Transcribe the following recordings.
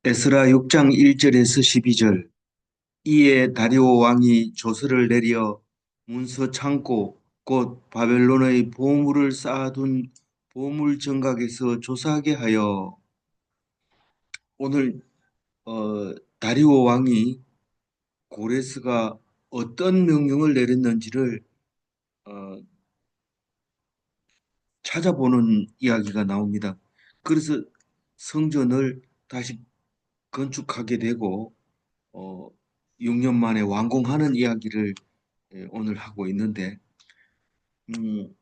에스라 6장 1절에서 12절. 이에 다리오 왕이 조서를 내려 문서 창고 곧 바벨론의 보물을 쌓아둔 보물 정각에서 조사하게 하여. 오늘 다리오 왕이 고레스가 어떤 명령을 내렸는지를 어, 찾아보는 이야기가 나옵니다. 그래서 성전을 다시 건축하게 되고 어, 6년 만에 완공하는 이야기를 오늘 하고 있는데, 음,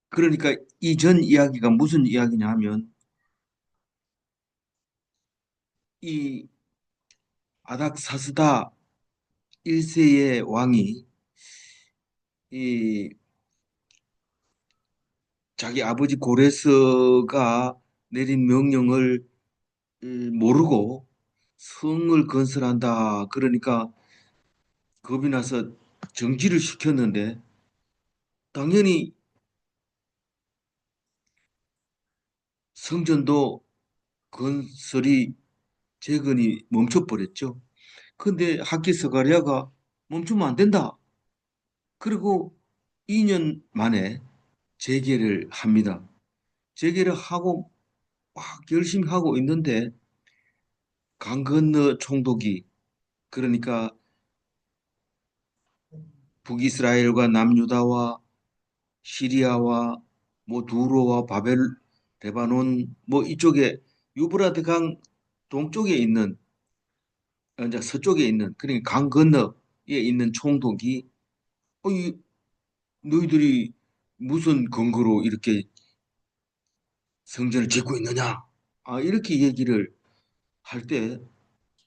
그러니까 이전 이야기가 무슨 이야기냐 하면, 이 아닥사스다 1세의 왕이 이 자기 아버지 고레스가 내린 명령을 모르고 성을 건설한다. 그러니까 겁이 나서 정지를 시켰는데, 당연히 성전도 건설이 재건이 멈춰버렸죠. 근데 학기 스가랴가 멈추면 안 된다. 그리고 2년 만에 재개를 합니다. 재개를 하고 막 열심히 하고 있는데, 강 건너 총독이, 그러니까 북이스라엘과 남유다와 시리아와 뭐 두로와 바벨, 레바논 뭐 이쪽에 유브라데 강 동쪽에 있는, 이제 서쪽에 있는, 그러니까 강 건너에 있는 총독이 너희들이 무슨 근거로 이렇게 성전을 짓고 있느냐? 이렇게 얘기를 할 때,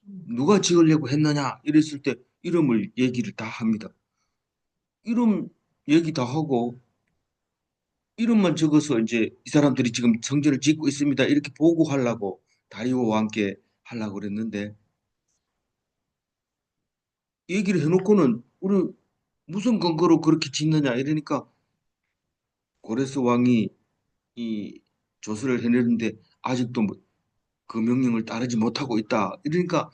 누가 지으려고 했느냐? 이랬을 때 이름을 얘기를 다 합니다. 이름 얘기 다 하고, 이름만 적어서 이제 이 사람들이 지금 성전을 짓고 있습니다. 이렇게 보고하려고 다리오와 함께 하려고 그랬는데, 얘기를 해놓고는 우리 무슨 근거로 그렇게 짓느냐 이러니까, 고레스 왕이 이 조서를 해내는데 아직도 그 명령을 따르지 못하고 있다. 이러니까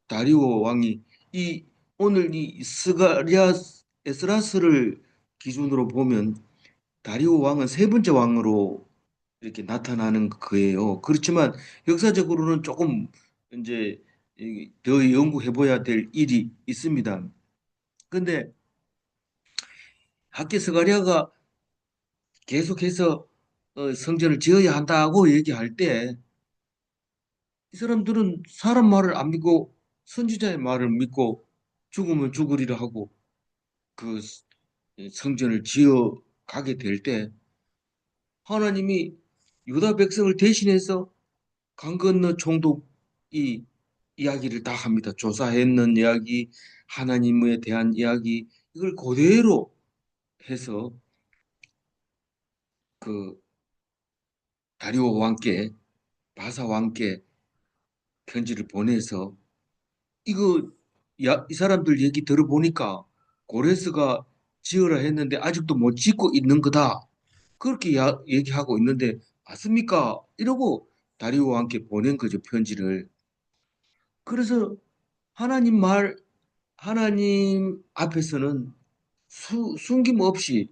다리오 왕이 이 오늘 이 스가랴 에스라스를 기준으로 보면 다리오 왕은 세 번째 왕으로 이렇게 나타나는 거예요. 그렇지만 역사적으로는 조금 이제 더 연구해 봐야 될 일이 있습니다. 근데 학계 스가랴가 계속해서 성전을 지어야 한다고 얘기할 때, 이 사람들은 사람 말을 안 믿고 선지자의 말을 믿고 죽으면 죽으리라 하고 그 성전을 지어 가게 될 때, 하나님이 유다 백성을 대신해서 강 건너 총독이 이야기를 다 합니다. 조사했는 이야기, 하나님에 대한 이야기, 이걸 그대로 해서 그 다리오 왕께, 바사 왕께 편지를 보내서, 이거 이 사람들 얘기 들어보니까 고레스가 지으라 했는데 아직도 못 짓고 있는 거다. 그렇게 얘기하고 있는데 맞습니까? 이러고 다리오와 함께 보낸 거죠, 편지를. 그래서 하나님 말, 하나님 앞에서는 숨김없이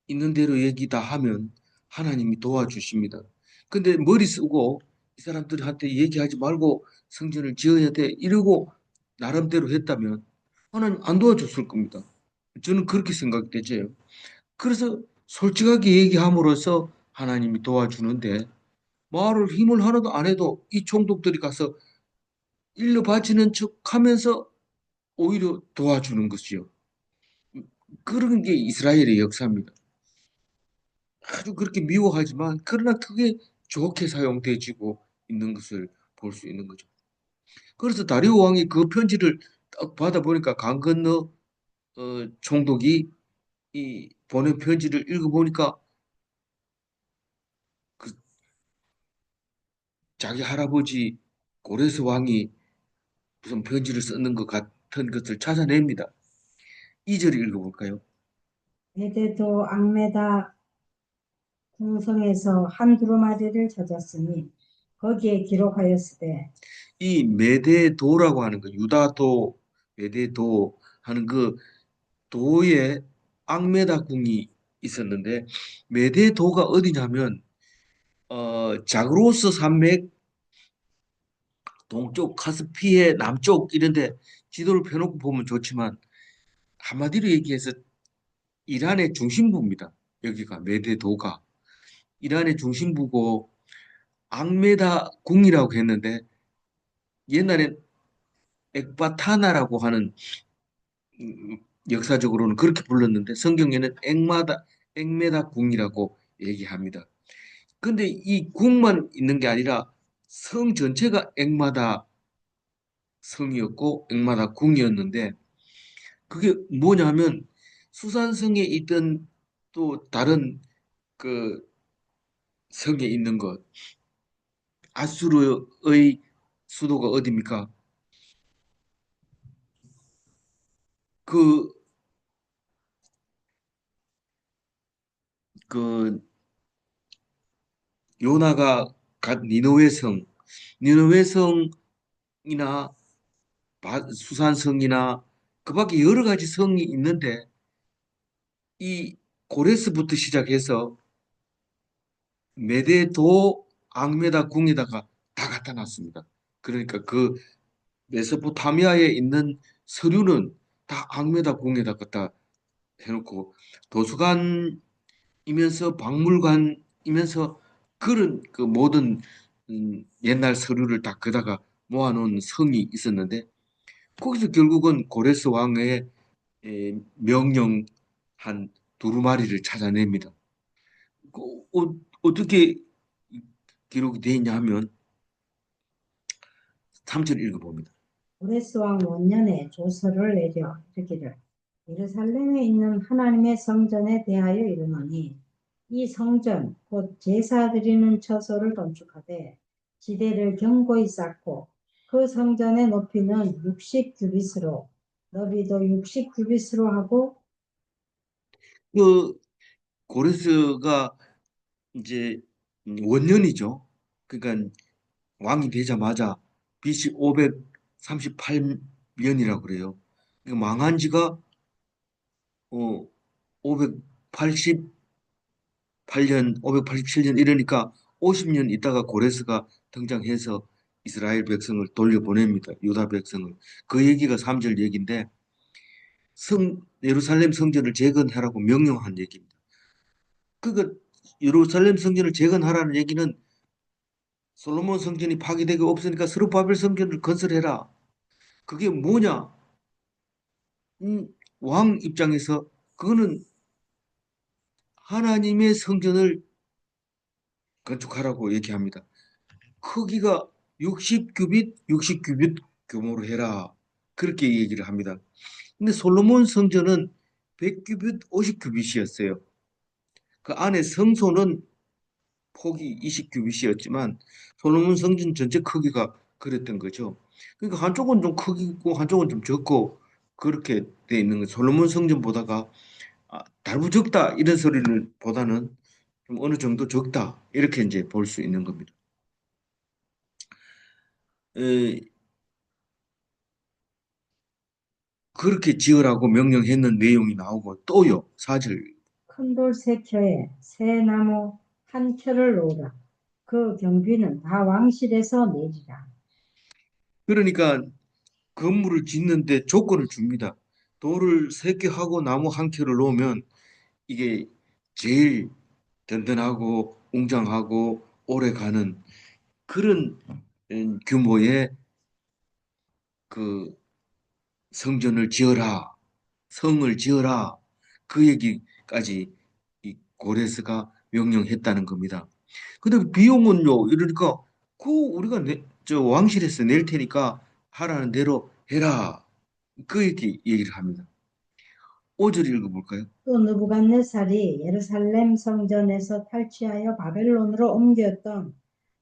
있는 대로 얘기 다 하면 하나님이 도와주십니다. 근데 머리 쓰고 이 사람들한테 얘기하지 말고 성전을 지어야 돼 이러고 나름대로 했다면 하나님 안 도와줬을 겁니다. 저는 그렇게 생각되죠. 그래서 솔직하게 얘기함으로써 하나님이 도와주는데, 말을 힘을 하나도 안 해도 이 총독들이 가서 일러 바치는 척 하면서 오히려 도와주는 것이요. 그런 게 이스라엘의 역사입니다. 아주 그렇게 미워하지만 그러나 그게 좋게 사용되지고 있는 것을 볼 수 있는 거죠. 그래서 다리오 왕이 그 편지를 딱 받아보니까, 강 건너 총독이 이 보낸 편지를 읽어보니까 그 자기 할아버지 고레스 왕이 무슨 편지를 썼는 것 같은 것을 찾아냅니다. 2절 읽어볼까요? 베데도 앙메다 궁성에서 한 두루마리를 찾았으니 거기에 기록하였으되 이 메데도라고 하는 거, 유다도, 메데도 하는 그 도에 앙메다 궁이 있었는데, 메데도가 어디냐면 자그로스 산맥 동쪽, 카스피해 남쪽 이런데 지도를 펴놓고 보면 좋지만 한마디로 얘기해서 이란의 중심부입니다. 여기가 메데도가 이란의 중심부고 앙메다 궁이라고 했는데 옛날엔 엑바타나라고 하는 역사적으로는 그렇게 불렀는데 성경에는 엑메다 궁이라고 얘기합니다. 근데 이 궁만 있는 게 아니라 성 전체가 엑마다 성이었고 엑마다 궁이었는데 그게 뭐냐면 수산성에 있던 또 다른 그 성에 있는 것 아수르의 수도가 어디입니까? 그, 그 요나가 간 니느웨 성, 니느웨 성이나 수산성이나 그 밖에 여러 가지 성이 있는데 이 고레스부터 시작해서 메데도 앙메다 궁에다가 다 갖다 놨습니다. 그러니까 그 메소포타미아에 있는 서류는 다 앙메다 궁에다 갖다 해놓고 도서관이면서 박물관이면서 그런 그 모든 옛날 서류를 다 그다가 모아놓은 성이 있었는데 거기서 결국은 고레스 왕의 명령 한 두루마리를 찾아냅니다. 그 어떻게 기록이 되어 있냐 하면 3절 읽어봅니다. 고레스 왕 원년에 조서를 내려 이르기를 예루살렘에 있는 하나님의 성전에 대하여 이르노니 이 성전 곧 제사 드리는 처소를 건축하되 지대를 견고히 쌓고 그 성전의 높이는 60규빗으로 너비도 60규빗으로 하고 그 고레스가 이제 원년이죠. 그러니까 왕이 되자마자 BC 538년이라고 그래요. 그러니까 망한 지가 588년, 587년 이러니까 50년 있다가 고레스가 등장해서 이스라엘 백성을 돌려보냅니다. 유다 백성을. 그 얘기가 3절 얘기인데 예루살렘 성전을 재건하라고 명령한 얘기입니다. 그러니까 예루살렘 성전을 재건하라는 얘기는 솔로몬 성전이 파괴되고 없으니까 스룹바벨 성전을 건설해라. 그게 뭐냐? 왕 입장에서 그거는 하나님의 성전을 건축하라고 얘기합니다. 크기가 60규빗, 60규빗 규모로 해라. 그렇게 얘기를 합니다. 근데 솔로몬 성전은 100규빗, 50규빗이었어요. 그 안에 성소는 폭이 20규빗이었지만 솔로몬 성전 전체 크기가 그랬던 거죠. 그러니까 한쪽은 좀 크고 한쪽은 좀 적고 그렇게 돼 있는 거. 솔로몬 성전보다가 달부 적다 이런 소리는 보다는 좀 어느 정도 적다 이렇게 이제 볼 수 있는 겁니다. 에, 그렇게 지으라고 명령했는 내용이 나오고 또요 4절 큰 돌 세 켜에 새 나무 한 켜를 놓으라. 그 경비는 다 왕실에서 내리라. 그러니까 건물을 짓는데 조건을 줍니다. 돌을 3개 하고 나무 1켜를 놓으면 이게 제일 든든하고 웅장하고 오래 가는 그런 규모의 그 성전을 지어라, 성을 지어라 그 얘기까지 이 고레스가 명령했다는 겁니다. 근데 비용은요 이러니까 그 우리가 저 왕실에서 낼 테니까 하라는 대로 해라 그 얘기를 합니다. 5절 읽어볼까요? 또 느부갓네살이 예루살렘 성전에서 탈취하여 바벨론으로 옮겼던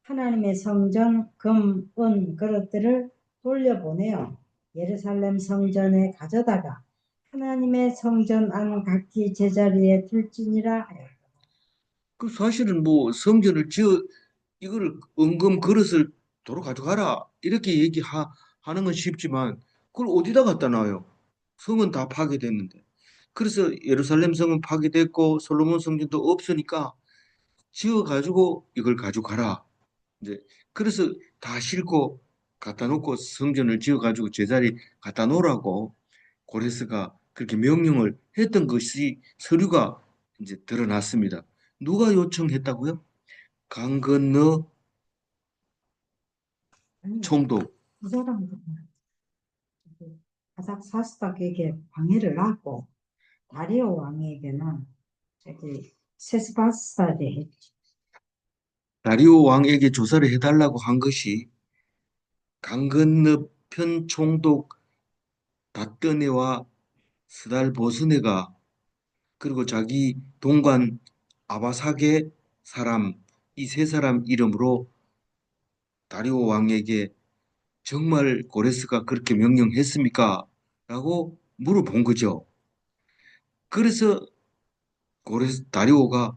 하나님의 성전 금, 은 그릇들을 돌려보내어 예루살렘 성전에 가져다가 하나님의 성전 안 각기 제자리에 둘지니라 하였다. 그 사실은 뭐 성전을 지어 이거를 은금 그릇을 도로 가져가라. 이렇게 하는 건 쉽지만 그걸 어디다 갖다 놔요? 성은 다 파괴됐는데. 그래서 예루살렘 성은 파괴됐고 솔로몬 성전도 없으니까 지어가지고 이걸 가져가라. 이제 그래서 다 싣고 갖다 놓고 성전을 지어가지고 제자리 갖다 놓으라고 고레스가 그렇게 명령을 했던 것이 서류가 이제 드러났습니다. 누가 요청했다고요? 강 건너 아니, 총독. 이 사람들은 아삭사스닥에게 방해를 하고 다리오 왕에게는 저기 세스바스다에 했지. 다리오 왕에게 조사를 해달라고 한 것이 강 건너편 총독 닷드네와 스달 보스네가 그리고 자기 동관 아바삭의 사람 이 세 사람 이름으로 다리오 왕에게 정말 고레스가 그렇게 명령했습니까? 라고 물어본 거죠. 그래서 다리오가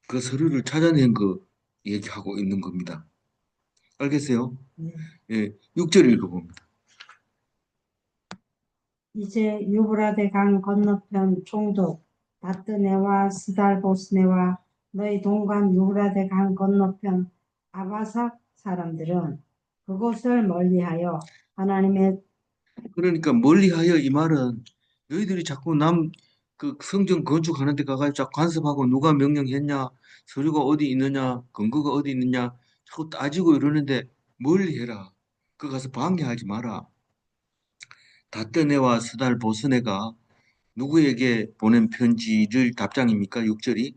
그 서류를 찾아낸 거 얘기하고 있는 겁니다. 알겠어요? 네. 예, 6절 읽어봅니다. 이제 유브라데 강 건너편 총독 다뜨네와 스달보스네와 너희 동관 유브라데 강 건너편 아바삭 사람들은 그곳을 멀리하여 하나님의 그러니까 멀리하여 이 말은 너희들이 자꾸 그 성전 건축하는 데 가가지고 자꾸 간섭하고 누가 명령했냐, 서류가 어디 있느냐, 근거가 어디 있느냐 자꾸 따지고 이러는데 멀리해라. 그 가서 방해하지 마라. 다뜨네와 스달 보스네가 누구에게 보낸 편지를 답장입니까? 6절이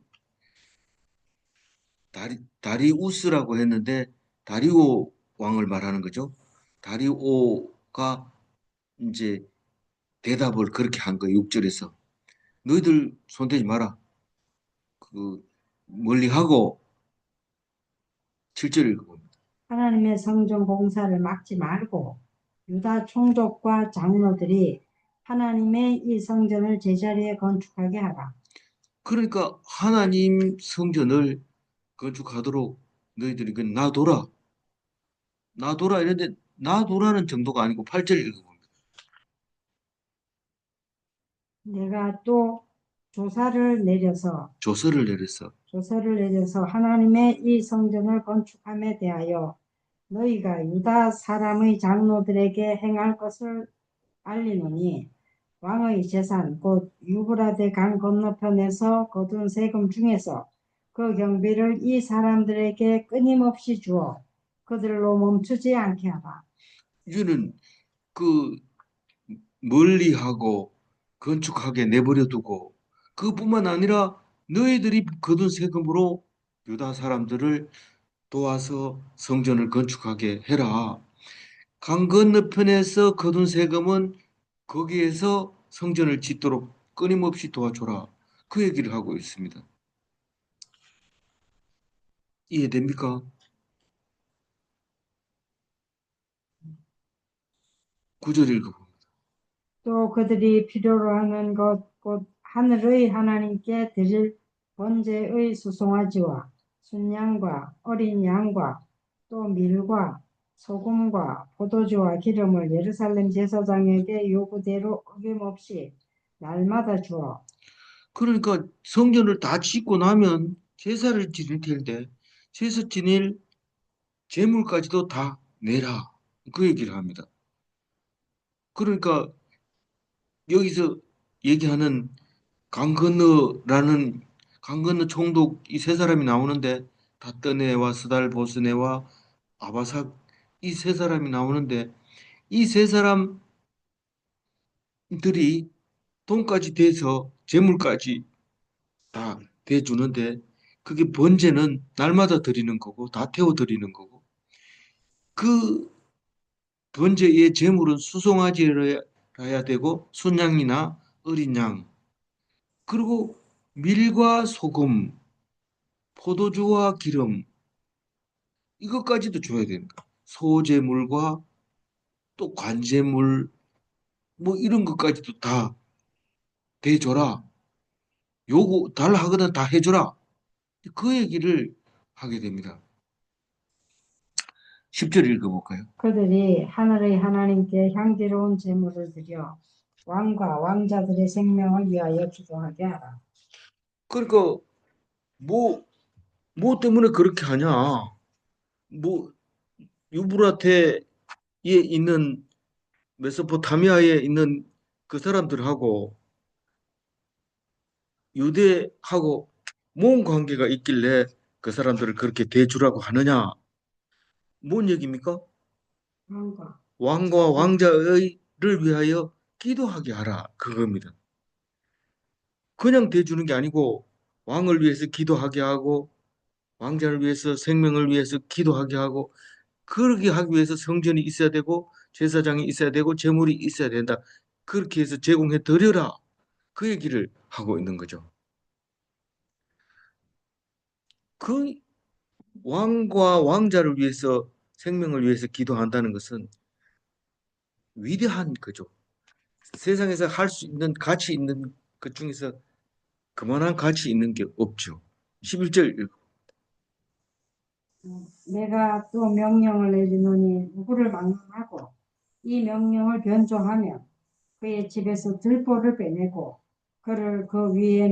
다리우스라고 했는데 다리오 왕을 말하는 거죠. 다리오가 이제 대답을 그렇게 한 거예요. 6절에서. 너희들 손대지 마라. 그 멀리 하고 7절 읽어봅니다. 하나님의 성전 공사를 막지 말고 유다 총독과 장로들이 하나님의 이 성전을 제자리에 건축하게 하라. 그러니까 하나님 성전을 건축하도록 너희들이 그 놔둬라. 놔둬라 이런데 놔둬라는 정도가 아니고 8절 읽어봅니다. 내가 또 조사를 내려서 조서를 내렸어. 조서를 내려서 하나님의 이 성전을 건축함에 대하여 너희가 유다 사람의 장로들에게 행할 것을 알리노니 왕의 재산 곧 유브라데 강 건너편에서 거둔 세금 중에서 그 경비를 이 사람들에게 끊임없이 주어 그들로 멈추지 않게 하라. 이거는 그 멀리하고 건축하게 내버려 두고 그뿐만 아니라 너희들이 거둔 세금으로 유다 사람들을 도와서 성전을 건축하게 해라. 강 건너편에서 거둔 세금은 거기에서 성전을 짓도록 끊임없이 도와줘라. 그 얘기를 하고 있습니다. 이해됩니까? 구절 읽어봅니다. 또 그들이 필요로 하는 것 곧 하늘의 하나님께 드릴 번제의 수송아지와 순양과 어린 양과 또 밀과 소금과 포도주와 기름을 예루살렘 제사장에게 요구대로 어김없이 날마다 주어 그러니까 성전을 다 짓고 나면 제사를 지낼 텐데 제사 지낼 재물까지도 다 내라. 그 얘기를 합니다. 그러니까 여기서 얘기하는 강 건너 총독 이 세 사람이 나오는데 다떠네와 스달 보스네와 아바삭 이 세 사람이 나오는데 이 세 사람들이 돈까지 대서 재물까지 다 대주는데 그게 번제는 날마다 드리는 거고 다 태워 드리는 거고 그 번제의 재물은 수송아지여야 되고 순양이나 어린 양 그리고 밀과 소금 포도주와 기름 이것까지도 줘야 된다. 소재물과 또 관제물 뭐 이런 것까지도 다 대줘라. 요구 달라 하거든 다 해줘라. 그 얘기를 하게 됩니다. 10절 읽어볼까요? 그들이 하늘의 하나님께 향기로운 제물을 드려 왕과 왕자들의 생명을 위하여 기도하게 하라. 그러니까 뭐, 뭐 때문에 그렇게 하냐? 뭐 유브라테에 있는 메소포타미아에 있는 그 사람들하고 유대하고 뭔 관계가 있길래 그 사람들을 그렇게 대주라고 하느냐? 뭔 얘기입니까? 왕과 왕과 왕자의를 위하여 기도하게 하라. 그겁니다. 그냥 대주는 게 아니고 왕을 위해서 기도하게 하고 왕자를 위해서 생명을 위해서 기도하게 하고 그렇게 하기 위해서 성전이 있어야 되고 제사장이 있어야 되고 제물이 있어야 된다. 그렇게 해서 제공해 드려라. 그 얘기를 하고 있는 거죠. 그 왕과 왕자를 위해서 생명을 위해서 기도한다는 것은 위대한 거죠. 세상에서 할 수 있는 가치 있는 것 중에서 그만한 가치 있는 게 없죠. 11절 내가 또 명령을 내리노니 누구를 망령하고 이 명령을 변조하면 그의 집에서 들보를 빼내고 그를 그 위에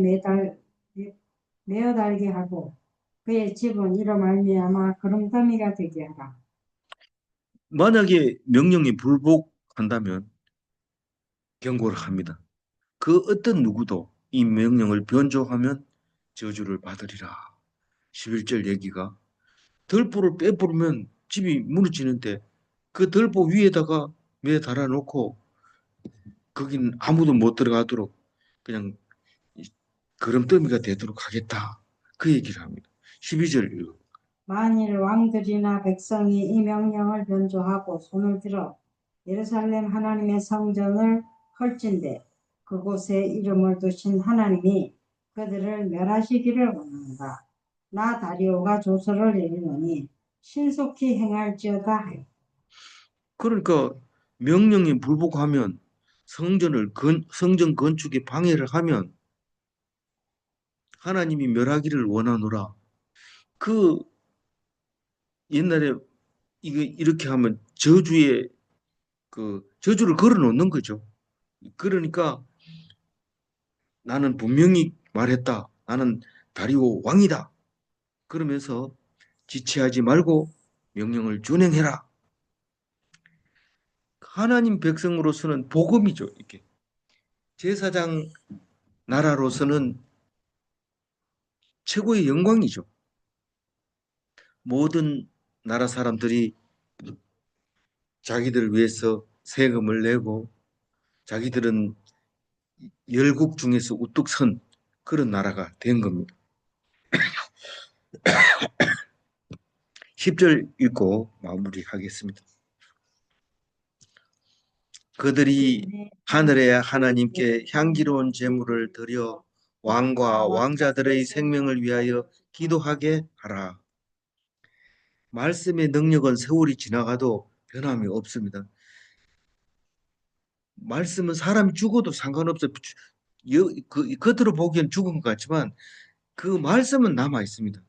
매어 달게 하고 그의 집은 이로 말미암아 그름더미가 되게 하라. 만약에 명령이 불복한다면 경고를 합니다. 그 어떤 누구도 이 명령을 변조하면 저주를 받으리라. 11절 얘기가 들보를 빼부르면 집이 무너지는데 그 들보 위에다가 매 달아놓고 거긴 아무도 못 들어가도록 그냥 걸음더미가 되도록 하겠다. 그 얘기를 합니다. 12절 읽어. 만일 왕들이나 백성이 이 명령을 변조하고 손을 들어 예루살렘 하나님의 성전을 헐진대 그곳에 이름을 두신 하나님이 그들을 멸하시기를 원한다. 나 다리오가 조서를 내리노니 신속히 행할지어다 하여. 그러니까 명령이 불복하면 성전 건축에 방해를 하면 하나님이 멸하기를 원하노라. 그 옛날에 이거 이렇게 하면 저주의 그 저주를 걸어 놓는 거죠. 그러니까 나는 분명히 말했다. 나는 다리오 왕이다. 그러면서 지체하지 말고 명령을 준행해라. 하나님 백성으로서는 복음이죠. 이게 제사장 나라로서는 최고의 영광이죠. 모든 나라 사람들이 자기들을 위해서 세금을 내고 자기들은 열국 중에서 우뚝 선 그런 나라가 된 겁니다. 10절 읽고 마무리하겠습니다. 그들이 하늘의 하나님께 향기로운 제물을 드려 왕과 왕자들의 생명을 위하여 기도하게 하라. 말씀의 능력은 세월이 지나가도 변함이 없습니다. 말씀은 사람이 죽어도 상관없어요. 겉으로 보기엔 죽은 것 같지만 그 말씀은 남아 있습니다.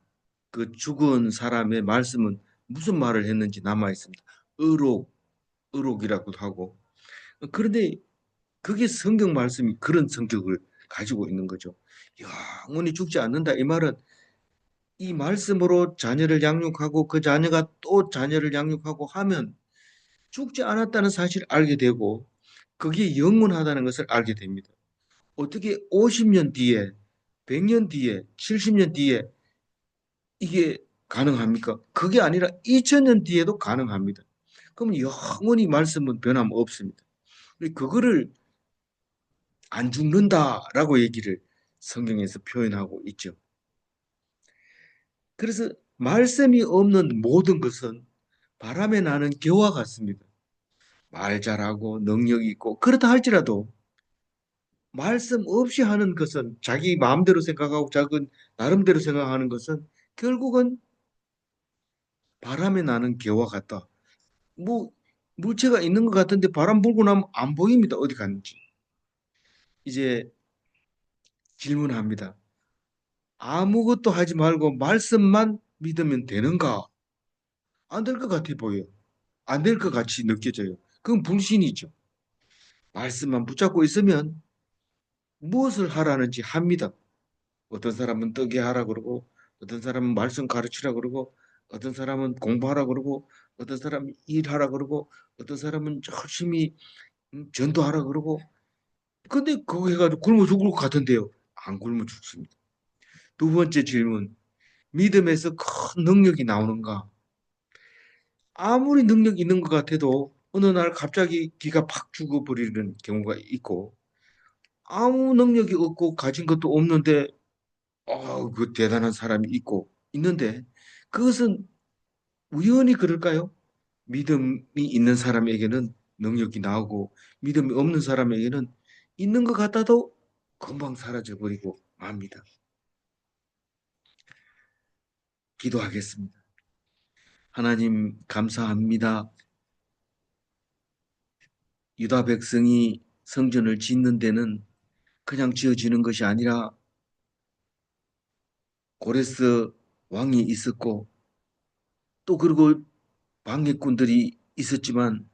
그 죽은 사람의 말씀은 무슨 말을 했는지 남아 있습니다. 의록이라고도 하고. 그런데 그게 성경 말씀이 그런 성격을 가지고 있는 거죠. 영원히 죽지 않는다. 이 말은 이 말씀으로 자녀를 양육하고 그 자녀가 또 자녀를 양육하고 하면 죽지 않았다는 사실을 알게 되고 그게 영원하다는 것을 알게 됩니다. 어떻게 50년 뒤에, 100년 뒤에, 70년 뒤에 이게 가능합니까? 그게 아니라 2000년 뒤에도 가능합니다. 그러면 영원히 말씀은 변함없습니다. 그거를 안 죽는다라고 얘기를 성경에서 표현하고 있죠. 그래서 말씀이 없는 모든 것은 바람에 나는 겨와 같습니다. 말 잘하고 능력 있고 그렇다 할지라도 말씀 없이 하는 것은 자기 마음대로 생각하고 자기 나름대로 생각하는 것은 결국은 바람에 나는 겨와 같다. 뭐 물체가 있는 것 같은데 바람 불고 나면 안 보입니다. 어디 갔는지. 이제 질문합니다. 아무것도 하지 말고 말씀만 믿으면 되는가? 안 될 것 같아 보여. 안 될 것 같이 느껴져요. 그건 불신이죠. 말씀만 붙잡고 있으면 무엇을 하라는지 합니다. 어떤 사람은 뜨게 하라 그러고, 어떤 사람은 말씀 가르치라 그러고, 어떤 사람은 공부하라 그러고, 어떤 사람은 일하라 그러고, 어떤 사람은 열심히 전도하라 그러고. 근데 그거 해가지고 굶어 죽을 것 같은데요. 안 굶어 죽습니다. 두 번째 질문. 믿음에서 큰 능력이 나오는가? 아무리 능력 있는 것 같아도 어느 날 갑자기 기가 팍 죽어버리는 경우가 있고, 아무 능력이 없고 가진 것도 없는데 그 대단한 사람이 있는데 그것은 우연히 그럴까요? 믿음이 있는 사람에게는 능력이 나오고 믿음이 없는 사람에게는 있는 것 같아도 금방 사라져 버리고 맙니다. 기도하겠습니다. 하나님 감사합니다. 유다 백성이 성전을 짓는 데는 그냥 지어지는 것이 아니라 고레스 왕이 있었고 또 그리고 방해꾼들이 있었지만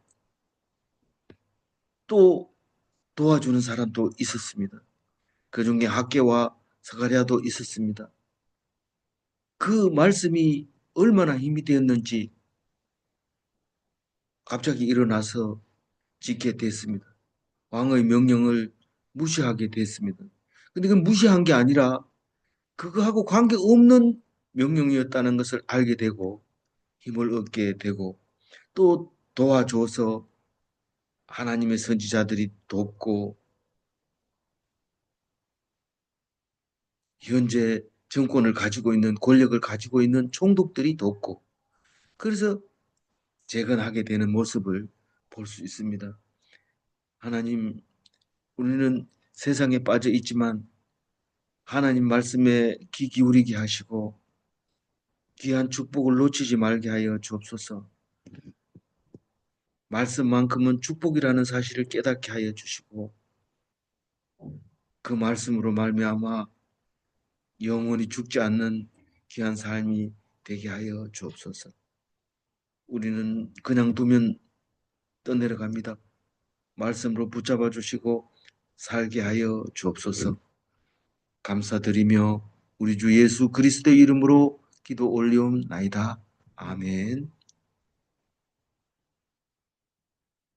또 도와주는 사람도 있었습니다. 그 중에 학개와 스가랴도 있었습니다. 그 말씀이 얼마나 힘이 되었는지 갑자기 일어나서 짓게 됐습니다. 왕의 명령을 무시하게 됐습니다. 근데 그 무시한 게 아니라 그거하고 관계없는 명령이었다는 것을 알게 되고 힘을 얻게 되고 또 도와줘서 하나님의 선지자들이 돕고 현재 정권을 가지고 있는 권력을 가지고 있는 총독들이 돕고 그래서 재건하게 되는 모습을 볼 수 있습니다. 하나님, 우리는 세상에 빠져 있지만 하나님 말씀에 귀 기울이게 하시고 귀한 축복을 놓치지 말게 하여 주옵소서. 말씀만큼은 축복이라는 사실을 깨닫게 하여 주시고 그 말씀으로 말미암아 영원히 죽지 않는 귀한 삶이 되게 하여 주옵소서. 우리는 그냥 두면 떠내려갑니다. 말씀으로 붙잡아 주시고 살게 하여 주옵소서. 감사드리며 우리 주 예수 그리스도의 이름으로 기도 올리옵나이다. 아멘.